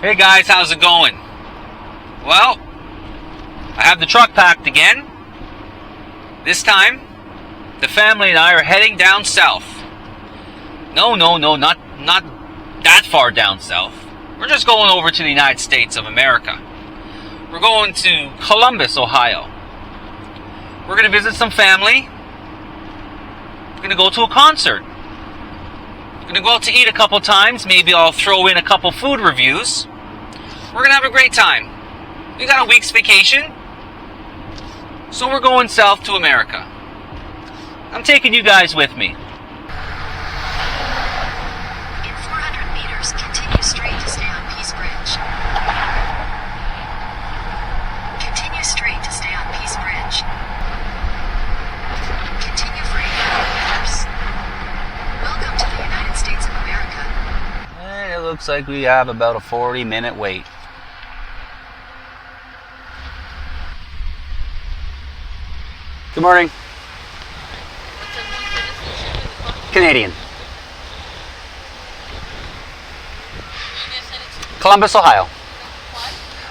Hey guys, how's it going? Well, I have the truck packed again. This time, the family and I are heading down south. No, not that far down south. We're just going over to the United States of America. We're going to Columbus, Ohio. We're going to visit some family. We're going to go to a concert. We're going to go out to eat a couple times. Maybe I'll throw in a couple food reviews. We're going to have a great time. We got a week's vacation. So we're going south to America. I'm taking you guys with me. In 400 meters, continue straight to stay on Peace Bridge. Continue straight to stay on Peace Bridge. Continue for 800 meters. Welcome to the United States of America. And it looks like we have about a 40-minute wait. Good morning. Canadian. Columbus, Ohio.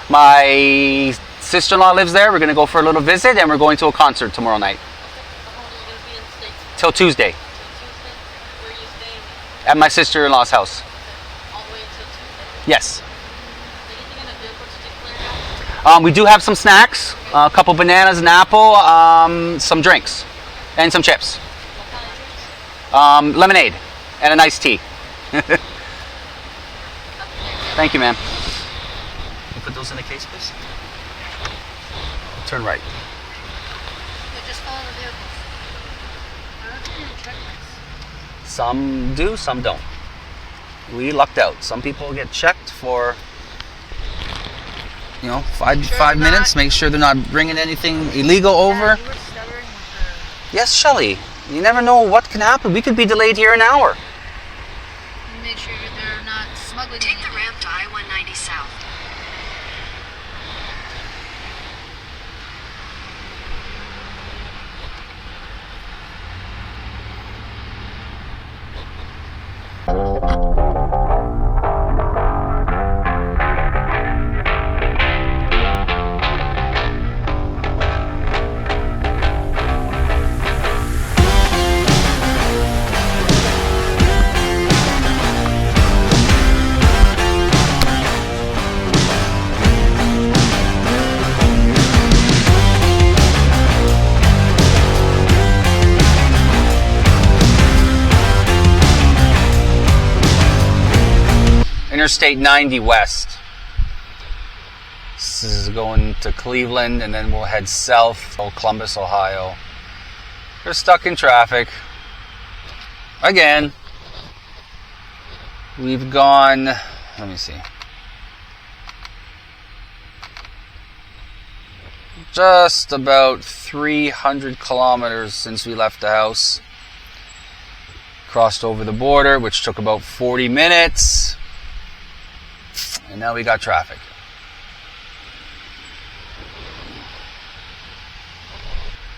My sister-in-law lives there. We're going to go for a little visit, and we're going to a concert tomorrow night. Till Tuesday. Where are you staying? At my sister-in-law's house. All the way until Tuesday? Yes. Anything in the vehicle to declare out? We do have some snacks, a couple bananas, an apple, some drinks, and some chips. What kind of drinks? Lemonade and an iced tea. Thank you, ma'am. You put those in the case, please. Turn right. Yeah, just follow the vehicles. I don't think you're gonna check this. Some do, some don't. We lucked out. Some people get checked for, five minutes. Make sure they're not bringing anything illegal over. You were stuttering with Yes, Shelly. You never know what can happen. We could be delayed here an hour. make sure they're not smuggling Take the anything. ramp to I-190 South. Interstate 90 West. This is going to Cleveland, and then we'll head south to Columbus, Ohio. We're stuck in traffic. Again. We've gone, let me see. Just about 300 kilometers since we left the house. Crossed over the border, which took about 40 minutes. And now we got traffic.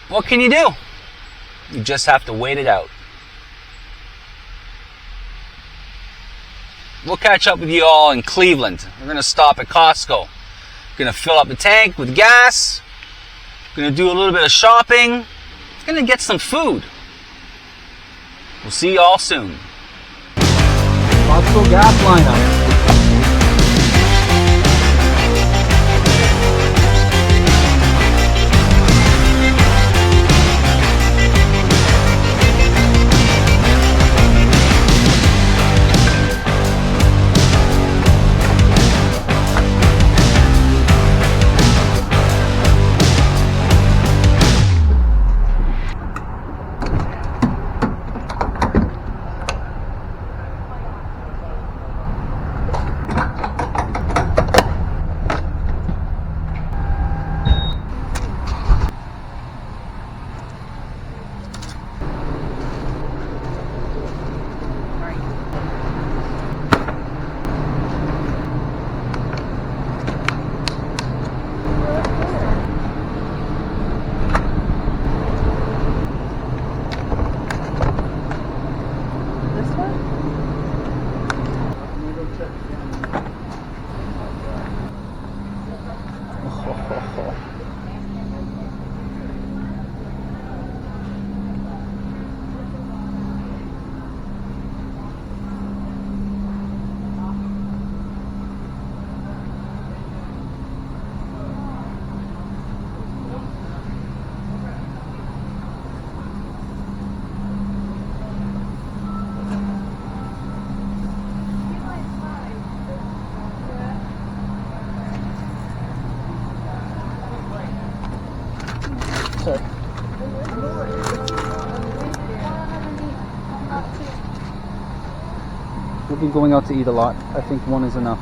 What can you do? You just have to wait it out. We'll catch up with you all in Cleveland. We're going to stop at Costco. Going to fill up the tank with gas. Going to do a little bit of shopping. Going to get some food. We'll see you all soon. Costco gas lineup. been going out to eat a lot. I think one is enough.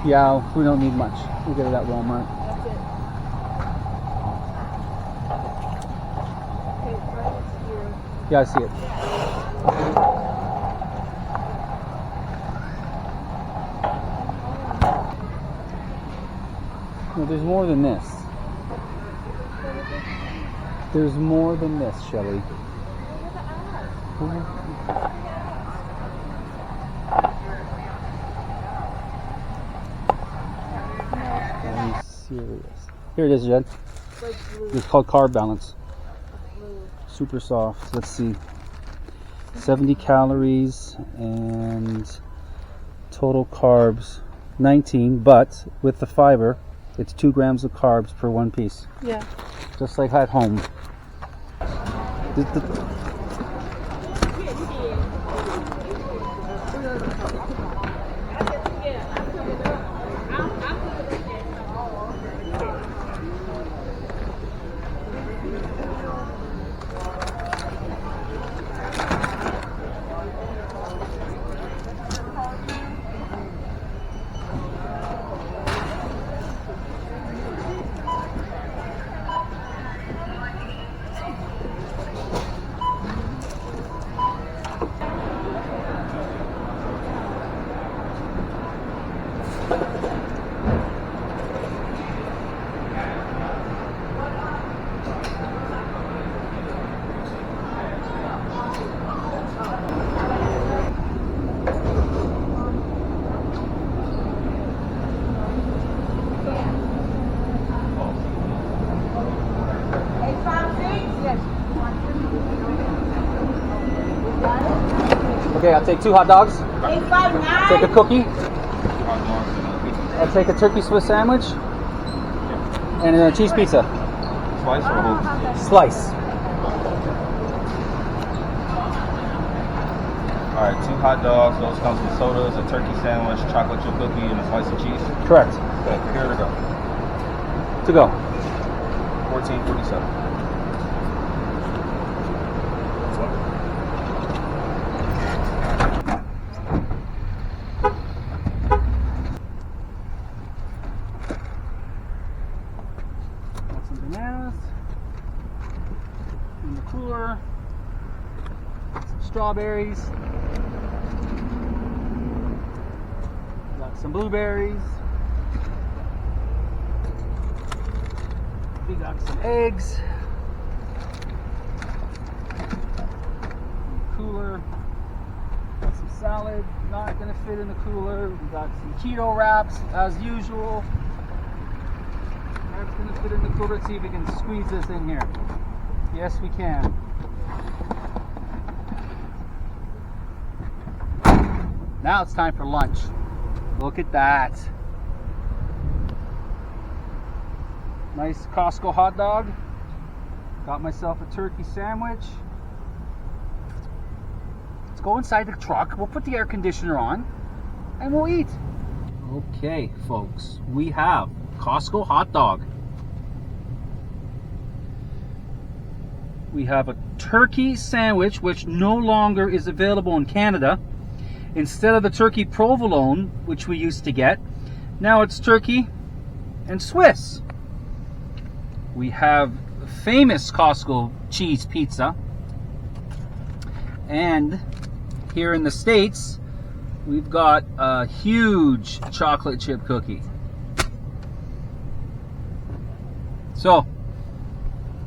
Yeah, we don't need much. We get it at Walmart. That's it. Okay, right here. Yeah, I see it. No, there's more than this. There's more than this, Shelley. Are you serious? Here it is, Jed. Like blue. It's called Carb Balance. Blue. Super soft. Let's see. 70 calories and total carbs 19, but with the fiber, it's 2 grams of carbs per one piece. Yeah. Just like at home. Okay, I'll take 2 hot dogs. Take a cookie. I'll take a turkey Swiss sandwich. And a cheese pizza. Slice or whole? Slice. Alright, 2 hot dogs, those comes with sodas, a turkey sandwich, chocolate chip cookie, and a slice of cheese. Correct. Okay, here to go. To go. $14.47. Got some bananas in the cooler. Some strawberries. Got some blueberries. We got some eggs. In the cooler. Got some salad. Not gonna fit in the cooler. We got some keto wraps as usual. That's gonna fit in the cooler. Let's see if we can squeeze this in here. Yes, we can. Now it's time for lunch. Look at that. Nice Costco hot dog. Got myself a turkey sandwich. Let's go inside the truck. We'll put the air conditioner on and we'll eat. Okay, folks, we have Costco hot dog. We have a turkey sandwich, which no longer is available in Canada. Instead of the turkey provolone, which we used to get, now it's turkey and Swiss. We have famous Costco cheese pizza. And here in the States, we've got a huge chocolate chip cookie. So,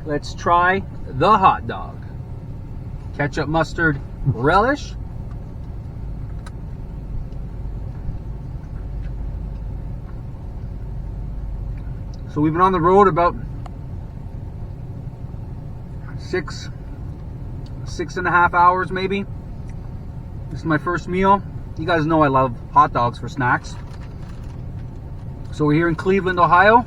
let's try the hot dog. Ketchup, mustard, relish. So we've been on the road about 6.5 hours maybe. This is my first meal. You guys know I love hot dogs for snacks. So we're here in Cleveland, Ohio.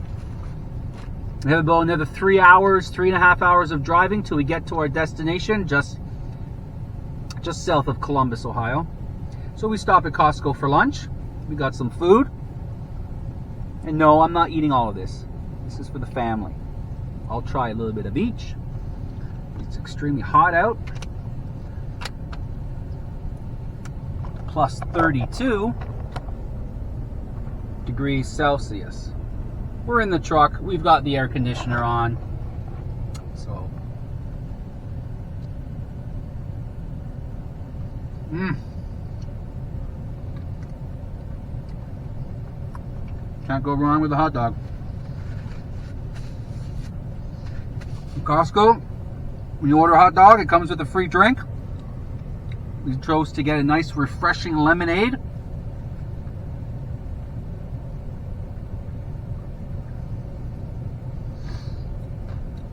We have about another 3 hours, 3.5 hours of driving till we get to our destination, just south of Columbus, Ohio. So we stop at Costco for lunch. We got some food. And no, I'm not eating all of this. This is for the family. I'll try a little bit of each. It's extremely hot out. Plus 32 degrees Celsius. We're in the truck. We've got the air conditioner on. So. Can't go wrong with a hot dog. From Costco, when you order a hot dog, it comes with a free drink. We chose to get a nice, refreshing lemonade.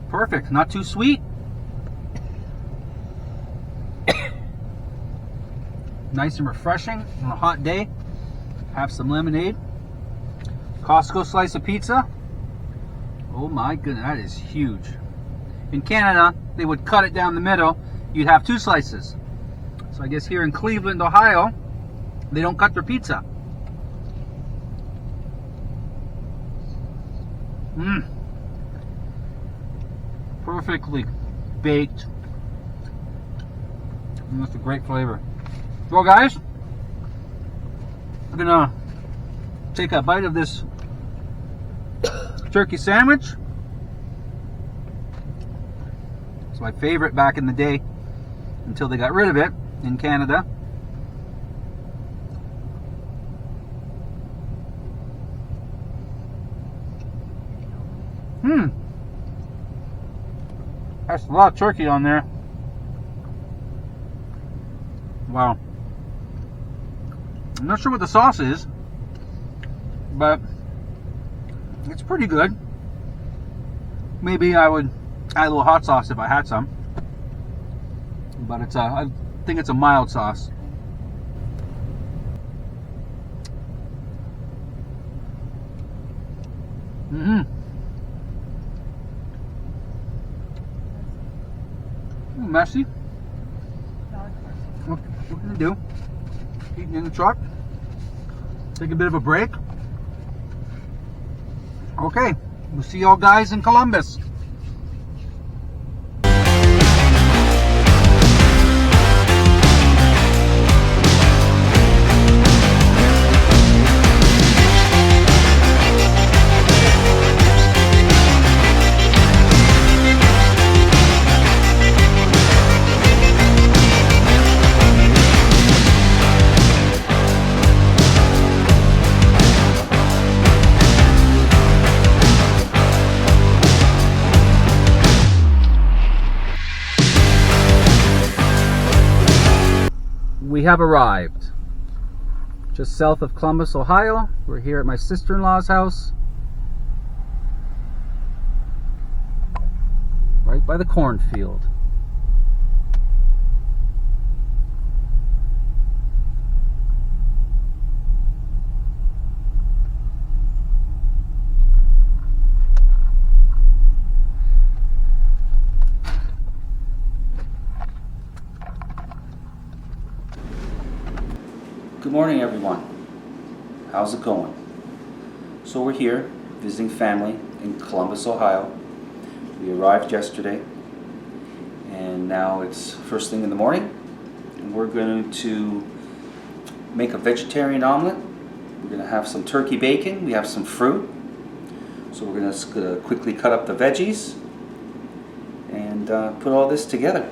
Perfect, not too sweet. Nice and refreshing on a hot day. Have some lemonade. Costco slice of pizza. Oh my goodness, that is huge. In Canada, they would cut it down the middle. You'd have 2 slices. So I guess here in Cleveland, Ohio, they don't cut their pizza. Perfectly baked. And that's a great flavor. Well, guys, I'm gonna take a bite of this turkey sandwich. It's my favorite back in the day until they got rid of it in Canada. That's a lot of turkey on there. Wow. I'm not sure what the sauce is, but it's pretty good. Maybe I would add a little hot sauce if I had some, but I think it's a mild sauce. Messy. What can I do? Eating in the truck. Take a bit of a break. Okay, we'll see y'all guys in Columbus. We have arrived just south of Columbus, Ohio. We're here at my sister-in-law's house, right by the cornfield. Good morning, everyone. How's it going? So we're here visiting family in Columbus, Ohio. We arrived yesterday and now it's first thing in the morning and we're going to make a vegetarian omelet. We're going to have some turkey bacon. We have some fruit. So we're going to quickly cut up the veggies and put all this together.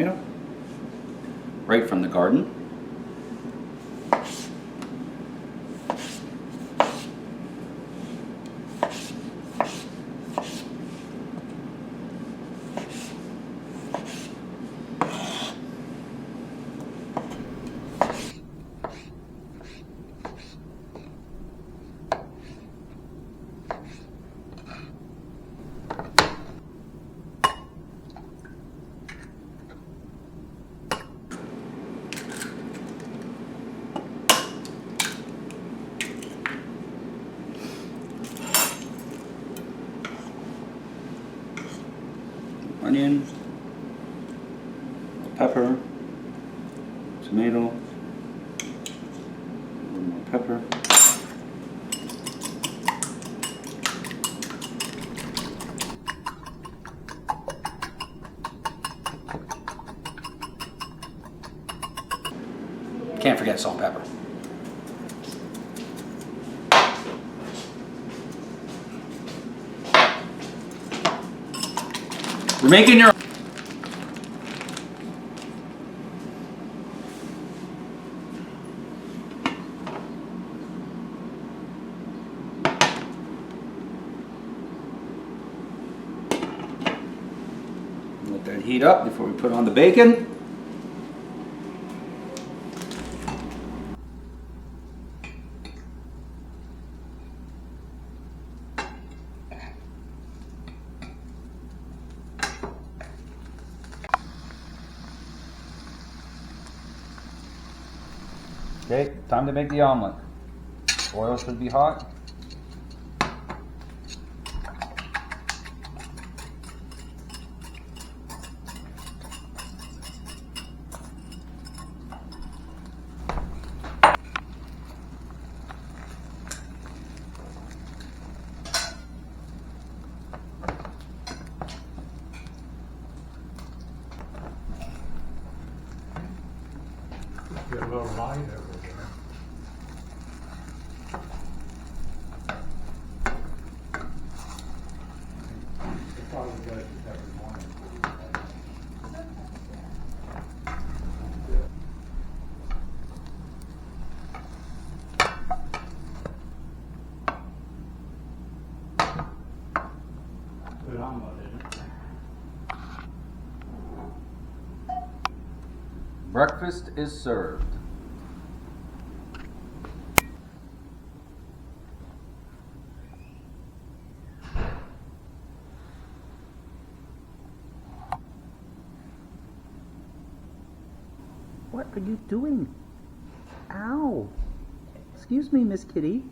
tomato. Right from the garden. Onion, pepper, tomato, a little more pepper. Can't forget salt and pepper. We're making your let that heat up before we put on the bacon. Okay, time to make the omelet. Oil should be hot. Get a little light over there. It's probably good every morning. Good omelet, isn't it? Breakfast is served. What are you doing? Ow! Excuse me, Miss Kitty.